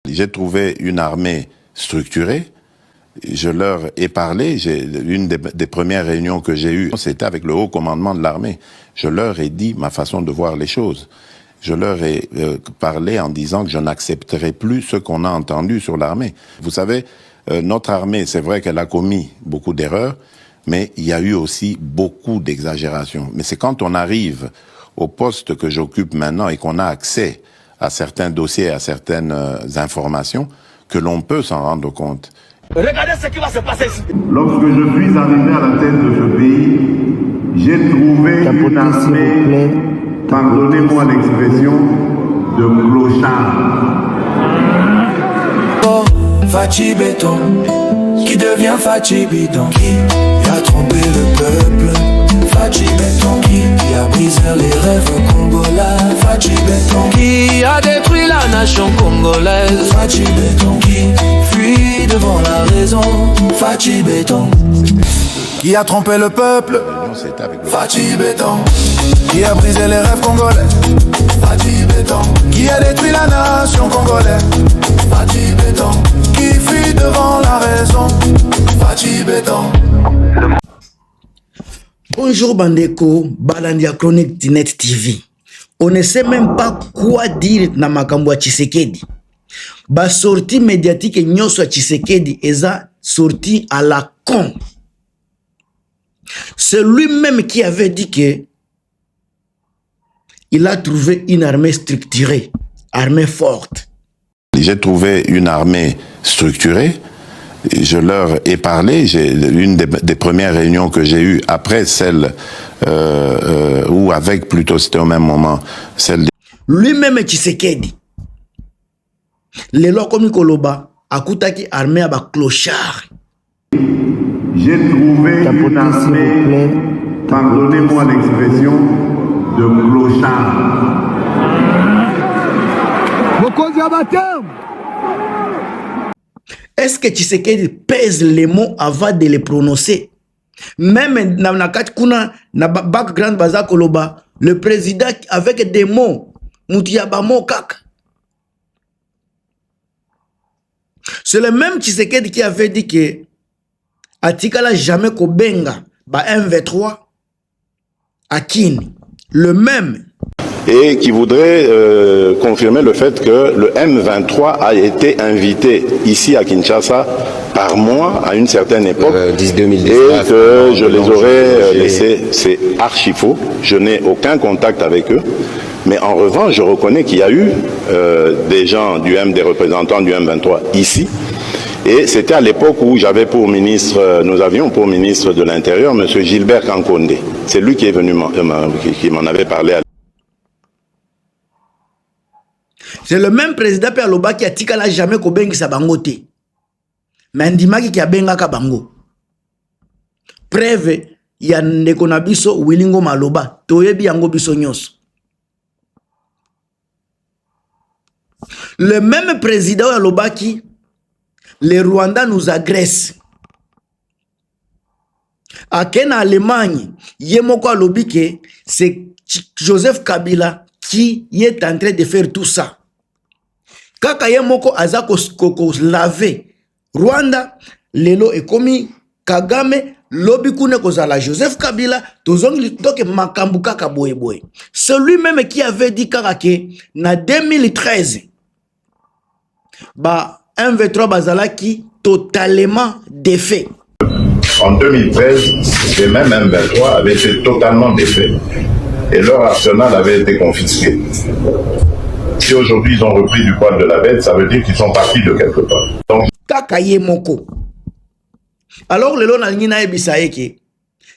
J'ai trouvé une armée structurée. Je leur ai parlé. Une des premières réunions que j'ai eues, c'était avec le haut commandement de l'armée. Je leur ai dit ma façon de voir les choses. Je leur ai parlé en disant que je n'accepterai plus ce qu'on a entendu sur l'armée. Vous savez, notre armée, c'est vrai qu'elle a commis beaucoup d'erreurs, mais il y a eu aussi beaucoup d'exagérations. Mais c'est quand on arrive au poste que j'occupe maintenant et qu'on a accès à certains dossiers, à certaines informations, que l'on peut s'en rendre compte. Regardez ce qui va se passer ici. Lorsque je suis arrivé à la tête de ce pays, j'ai trouvé une armée, pardonnez-moi l'expression, de clochards. Fachi Béton, qui devient Fachi Bidon, qui a trompé le peuple. Fachi Béton, qui a brisé les rêves congolais. Fachi Béton, qui a détruit la nation congolaise. Fachi Béton, qui fuit devant la raison. Fachi Béton, qui a trompé le peuple. Fachi Béton, qui a brisé les rêves congolais. Fachi Béton, qui a détruit la nation congolaise. Fachi Béton, qui fuit devant la raison. Fachi Béton. Bonjour Bandeko, Balandia Chronique du Net TV. On ne sait même pas quoi dire na makambo ya Tshisekedi. Ba sortie médiatique nyoso ya Tshisekedi eza sortie à la con. C'est lui-même qui avait dit que il a trouvé une armée structurée, armée forte. J'ai trouvé une armée structurée. Je leur ai parlé. Une des premières réunions que j'ai eues après celle ou avec plutôt, c'était au même moment, celle. Lui-même Tshisekedi. Lelo komi koloba akutaki armée à ba clochard. J'ai trouvé une armée, pardonnez-moi l'expression, de clochards. Est-ce que Tshisekedi pèse les mots avant de les prononcer? Même dans na background baza koloba, le président avec des mots, mutiaba mo kaka. C'est le même Tshisekedi qui avait dit que Atikala jamais kobenga ba M23 à Kini. Le même. Et qui voudrait confirmer le fait que le M23 a été invité ici à Kinshasa par moi à une certaine époque et que je les aurais laissés. C'est archi faux. Je n'ai aucun contact avec eux. Mais en revanche, je reconnais qu'il y a eu des gens des représentants du M23 ici. Et c'était à l'époque où j'avais pour ministre, nous avions pour ministre de l'Intérieur, M. Gilbert Kankonde. C'est lui qui est venu, qui m'en avait parlé. C'est le même président Pierre Loba qui a tikala jamais ko bengi sa bango te. Mais ndimaki ki a benga ka bango. Preuve ya ndeko na biso Wilingo Maloba toyebi yango biso nyonso. Le même président ya Loba qui les Rwandais nous agressent. À Ken Allemagne, yemoko alobi que c'est Joseph Kabila qui est en train de faire tout ça. Kaka yemoko aza ko laver Rwanda, lelo ekomi Kagame, lobi kune kozala Joseph Kabila, tozongi toke makambu kaka boye boye. C'est lui-même qui avait dit kaka que na 2013, ba M23 bazalaki totalement défait. En 2013, les mêmes M23 avaient été totalement défaits et leur arsenal avait été confisqué. Si aujourd'hui ils ont repris du poil de la bête, ça veut dire qu'ils sont partis de quelque part. Donc, Kakaye moko. Alors le lon alingi na ebisa eke.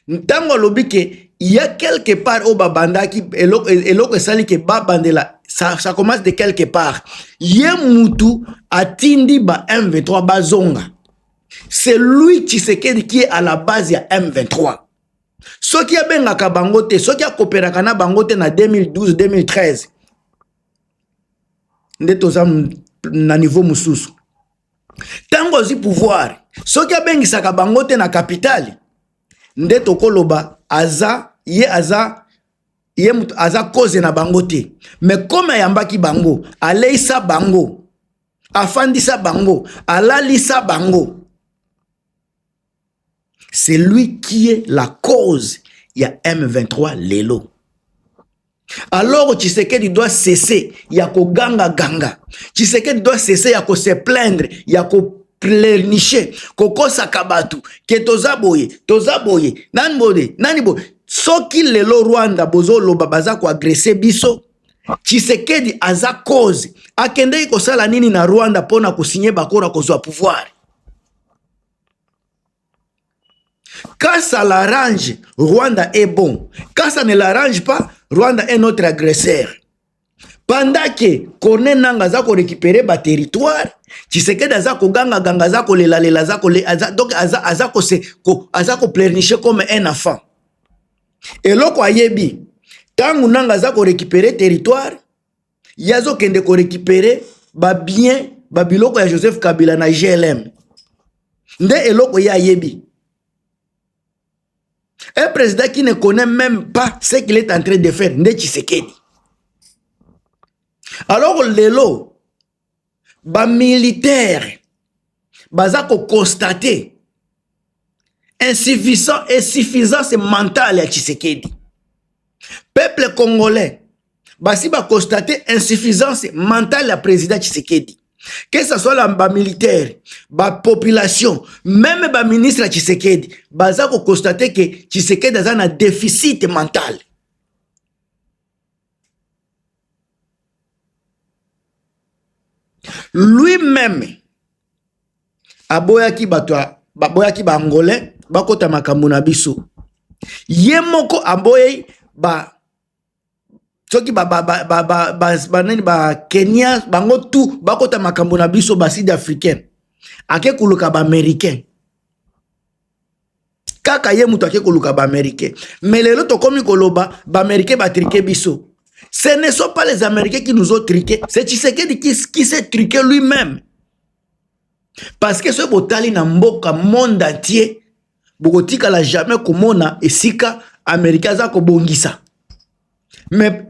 Ntango lobi ke il y a quelque part au babanda qui eloko sali ke babandela ça commence de quelque part. Yemutu atindi ba M23 bazonga. C'est lui Tshisekedi qui est à la base ya M23. Ce qui a bengaka bangote, ce qui a coopéré kana bangote na 2012-2013. Ndetoza na niveau mususu. Tango zi pouvoir, ce qui a bengisaka bangote na capitale. Ndeto koloba aza cause na bangote. Mais comme yambaki bango, aleisa bango. afandisa bango, alalisa bango. C'est lui qui est la cause. Il y a M23 lelo. Alors Tshisekedi doit cesser, il y a ko ganga. Tshisekedi doit cesser, il y a ko se plaindre, il y a ko pleurnicher, ko sakabatu, ke tozaboye, nani boye. Soki lelo Rwanda bozo loba baza ko agresser biso, Tshisekedi aza cause. Akende ko sala nini na Rwanda pona ko signer bakora ko zwa pouvoir. Quand ça l'arrange, Rwanda est bon. Quand ça ne l'arrange pas, Rwanda est notre agresseur. Pendant que Corneille Nangaa za ko récupérer ba territoire, Tshisekedi aza ko ganga za ko lela za ko donc aza ko pleurnicher comme un enfant. Et loko ayebi, tangu Nangaa za ko récupérer territoire, yazo kende ko récupérer ba bien, ba biloko ya Joseph Kabila na GLM. Nde eloko ya ayebi. Un président qui ne connaît même pas ce qu'il est en train de faire, n'est Tshisekedi. Alors, lelo, ba militaire, baza ko constater insuffisance mentale à Tshisekedi. Peuple congolais, basi ba constater insuffisance mentale à président Tshisekedi. Que ce soit la militaire, la population, même le ministre Tshisekedi, baza ko constater que Tshisekedi a un déficit mental. Lui-même, aboyaki ba angolais, bakota makambo na biso. Yemoko aboye ba soki ba Kenya bango tout bakota makambo na biso ba sud africain ake kuluka ba américain kaka ye muto ake kuluka ba américain mais lelo to komi koloba ba américain ba triquer biso. Ce ne sont pas les américains qui nous ont triqué, c'est Tshisekedi qui s'est triqué lui-même. Parce que ce botali na mboka monde entier bokotika la jamais komona esika américain za ko bongisa. Mais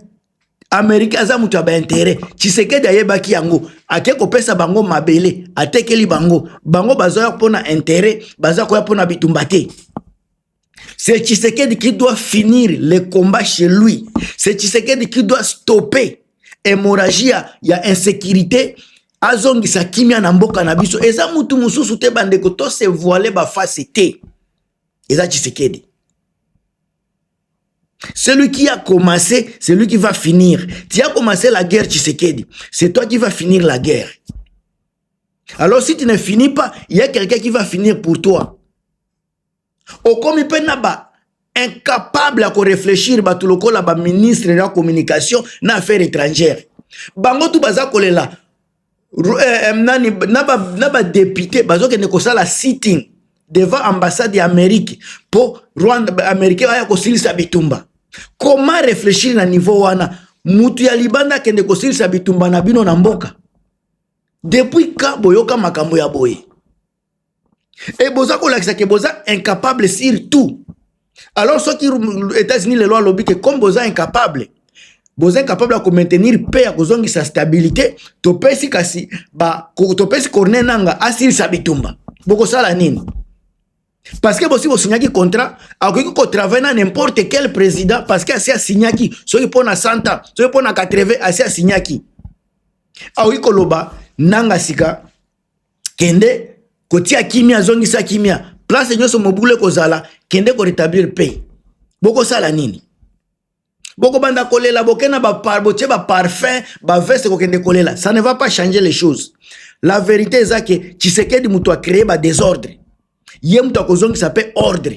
Américain za mutu ba intérêt. Tshisekedi ayebaki yango, ake kopesa bango mabele, atekeli bango bazoya pona intérêt, baza koya pona bitumbate. C'est Tshisekedi qui doit finir le combat chez lui. C'est Tshisekedi qui doit stopper hémorragie ya insécurité. Azongisa kimia na mboka na biso. Eza mutu mususu te bandeko to se voiler ba face te. Eza Tshisekedi. Celui qui a commencé, c'est lui qui va finir. Tu as commencé la guerre, Tshisekedi. C'est toi qui vas finir la guerre. Alors si tu ne finis pas, il y a quelqu'un qui va finir pour toi. Au comme penaba incapable à réfléchir, ba tout le coup la ministre de la communication na affaires étrangères. Bango tu baza kolela. Naba député bazo ke ne kosala sitting devant ambassade d'Amérique pour Rwanda américain aya kosilisa bitumba. Comment réfléchir na niveau wana mutu ya libanda kende kosilisa bitumba na bino na mboka? Depuis ka boyoka makambo ya boye. Et boza ko lakisa ke boza incapable sur tout. Alors ceux qui États-Unis les lois lobby que comme boza incapable à maintenir paix à kozongi sa stabilité, to pesi kasi ba to pesi Corneille Nangaa asili sa bitumba. Boko sala nini? Parce que si vous signez un contrat, vous pouvez travailler dans n'importe quel président parce que c'est signé qui, soit pour na 100 ans, soit pour na 80, c'est signé qui. Awi koloba Nangaa sika kende kotia kimia zongi sa kimia place nyoso mobule kozala kende ko rétablir paix. Boko sala nini? Boko banda kolela bokena ba parfum ba veste ko kende kolela. Ça ne va pas changer les choses. La vérité est que Tshisekedi muto a créé ba désordre. Ye mutu akozongi s'appelle ordre.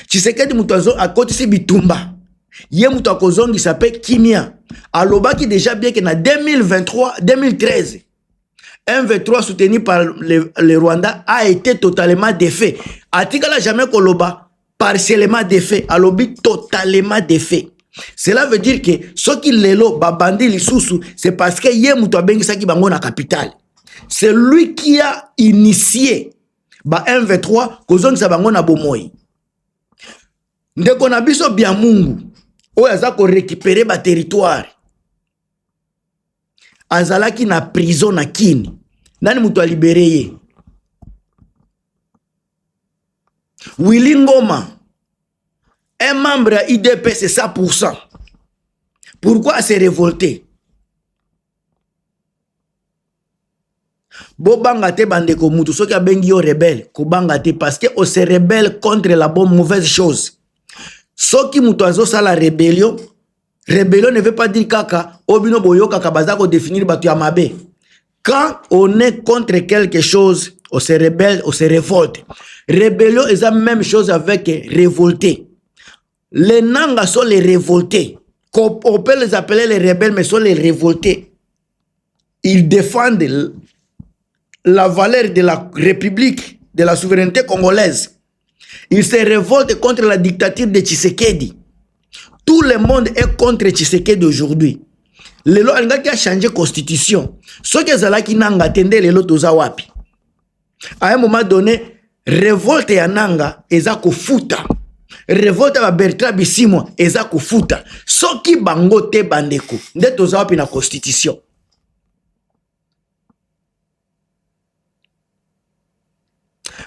Tshisekedi mutu a koti si bitumba. Ye mutu akozongi s'appelle kimia. Alobaki déjà bien que na 2013 M23 soutenu par le Rwanda a été totalement défait. Atikala jamais koloba partiellement défait. Alobi totalement défait. Cela veut dire que ce qui lelo babandi lisusu c'est parce que ye mutu abengi saki bango na capitale. C'est lui qui a initié ba M23 kozongisa bango na bomoi. Ndeko na biso bya Mungu oyo aza ko récupérer ba territoire azalaki na prison na Kini nani mutu a libéré ye? Willy Ngoma, un membre à IDP, c'est 100%. Pourquoi s'est révolté? Bo bangate bandeko mutu soki abengi yo rebelle ko bangate parce que on se rebelle contre la bonne mauvaise chose. Soki mutu azo sala rébellion ne veut pas dire kaka obino boyo kaka bazako définir batu ya mabe. Quand on est contre quelque chose, on se rebelle, on se révolte. Rébellion est la même chose avec révolter. Les Nanga sont les révoltés. On peut les appeler les rebelles, mais sont les révoltés. Ils défendent la valeur de la République, de la souveraineté congolaise. Ils se révoltent contre la dictature de Tshisekedi. Tout le monde est contre Tshisekedi aujourd'hui. Le loi qui a changé la constitution. Ce que c'est qui nanga tende le lot toza wapi. À un moment donné, révolte ya nanga eza ko futa. Révolte ya Bertrand Bisimwa eza ko futa. Soki bango te bandeko, nde toza wapi na constitution.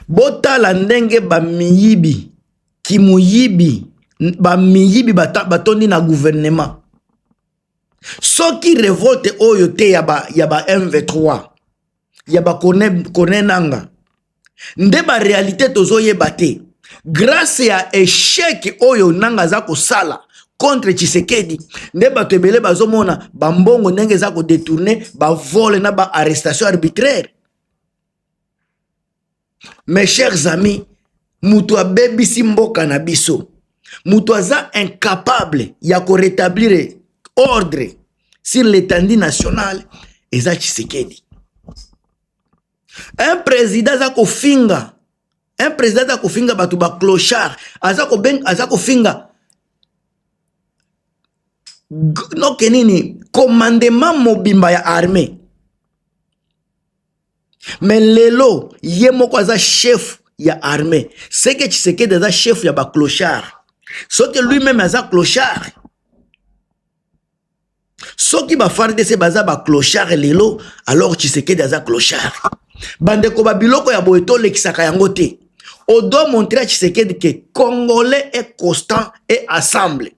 Bota la ndenge ba miyibi, kimuyibi, ba miyibi batondi na gouvernement. Soki révolte oyo te yaba M23, yaba kone nanga. Nde ba réalité tozo yebate. Grâce à échec oyo nanga zako sala contre Tshisekedi, nde bato ebele bazomona bambongo ndenge zako détourner, ba vol na ba arrestation arbitraire. Mes chers amis, mutu abebisi mboka na biso. Mutu aza incapable ya ko rétablir ordre sur l'étendue nationale eza Tshisekedi. Un président zako finga batu ba clochard, azako finga no kenini commandement mobimba ya armée. Mais lelo yemoko aza chef ya armée. C'est que Tshisekedi aza chef ya ba clochard. Sauf que lui-même aza clochard. Soki ba FARDC baza ba clochard lelo, alors Tshisekedi aza clochard. Bandeko ba biloko ya boeto lekisaka yango te. On doit montrer à Tshisekedi que Congolais est constant et assemble.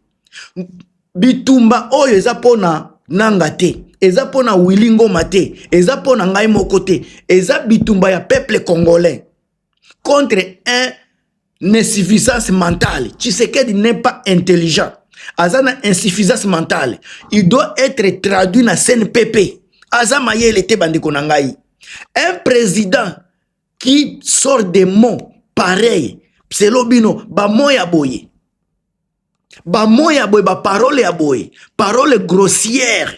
Bitumba oyo eza pona nanga te, eza pona Willy Ngoma te, eza pona ngai moko te, eza bitumba ya peuple congolais contre une insuffisance mentale. Tshisekedi n'est pas intelligent. Azana insuffisance mentale. Il doit être traduit na CNPP. Azama yele te bandeko na ngai. Un président qui sort des mots pareils, pselobino, ba moya boye. Ba moya boye, ba parole ya boye. Parole grossière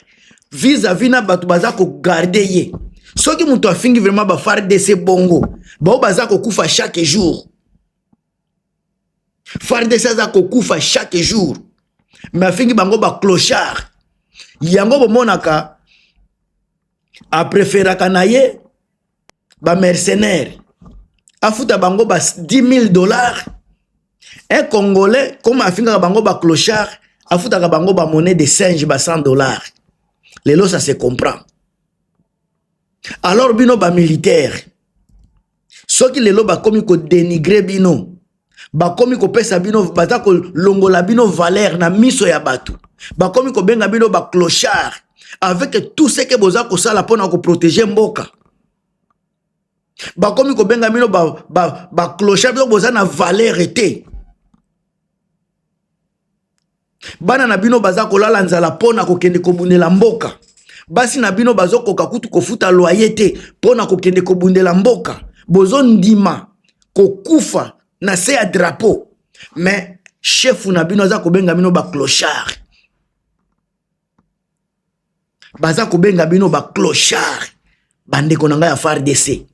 vis-à-vis na batu bazako garder ye. Soki mutu afingi vraiment ba FARDC bongo, ba bazako kufa chaque jour. FARDC azako kufa chaque jour. Mais afingi bango ba clochard. Yango bomonaka a préféraka na ye ba mercenaire. Afuta bango ba $10,000. Un Congolais, comme afinga bango ba clochard, afuta bango ba monnaie de singe ba $100. Lelo ça se comprend. Alors bino ba militaire. Soki lelo ba komi ko dénigrer bino. Ba komi ko pesa bino baza ko longola bino valeur na miso ya batu. Ba komi ko benga bino ba clochard avec tout ce que boza ko sala pona ko protéger mboka. Ba komi ko benga bino ba clochard bino boza na valeur été. Bana na bino baza ko lala nzala pona ko kende ko bundela mboka. Basi na bino bazo ko kakutu ko futa loyauté pona ko kende ko bundela mboka. Bozo ndima ko kufa na se ya drapeau. Mais chef na bino za ko benga bino ba clochard. Baza ko benga bino ba clochard. Bandeko na nga ya FARDC.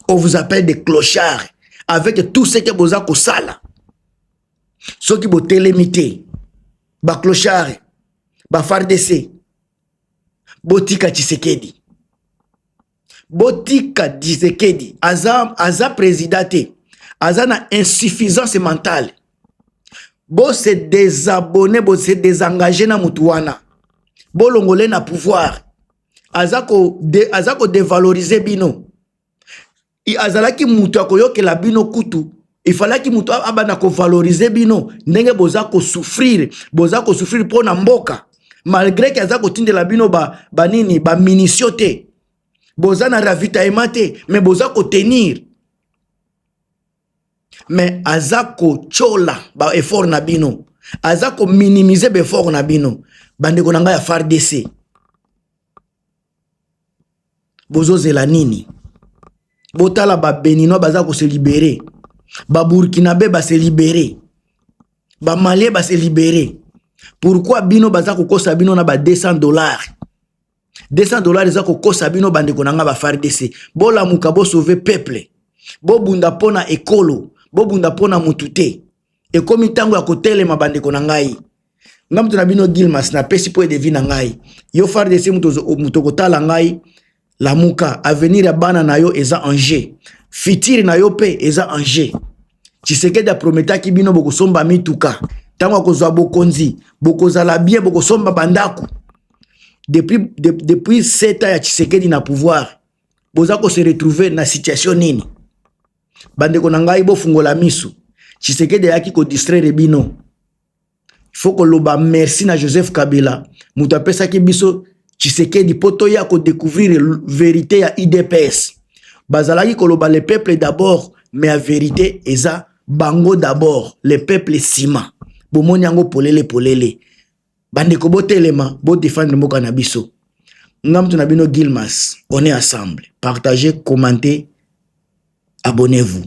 On vous appelle des clochards avec tout ce que boza ko sala. Ceux qui bo télémité, ba clochard, ba FARDC, botika Tshisekedi. Botika Tshisekedi, aza présidenté, aza na insuffisance mentale. Bo se désabonner, bo se désengagé na mutuwana. Bo longolé na pouvoir. azako dévaloriser bino. Azalaki mutu akoyokela bino kutu. Il fallait que mutu abana ko valoriser bino. Ndenge boza ko souffrir pour na mboka. Malgré que azako tindela bino ba nini ba minisiote. Boza na ravitaillement te, mais boza ko tenir. Mais azako chola ba effort na bino. Azako minimiser be effort na bino. Bande ko nanga ya FARDC. Bozo zela nini? Botala ba Benino bazako se libérer. Ba Burkinabé ba se libérer. Ba Malien ba se libérer. Pourquoi bino bazako kosa bino na ba $200? $200 ezako kosa bino bande ko nanga ba FARDC. Bola muka bo sauver peuple. Bo bunda pona ekolo. Bo bunda pona mutute. E komi tango ya kotelema bande ko nangai. Ngamutu na bino Gilmas na pesi po devina ngai. Yo FARDC muto kotala ngai. La muka avenir ya bana na yo eza anje. Fitir na yo pe eza anje. Tshisekedi aprometaki bino boko somba mituka. Tango akozwa bokonzi, bokozala bien boko somba bandaku. Depuis 7 ans ya Tshisekedi na pouvoir, bozako se retrouver na situation nini? Bande ko nangai bo fungola misu. Tshisekedi yaki ko distraire bino. Il faut que loba merci na Joseph Kabila. Mutu apesaki biso Tshisekedi poto ya ko découvrir la vérité ya IDPS. Bazalaki koloba le peuple d'abord, mais la vérité eza bango d'abord, le peuple sima. Bomoni yango polele. Bande ko botelema, bo défendre mboka na biso. Ngamtu na bino Gilmas, on est ensemble. Partagez, commentez, abonnez-vous.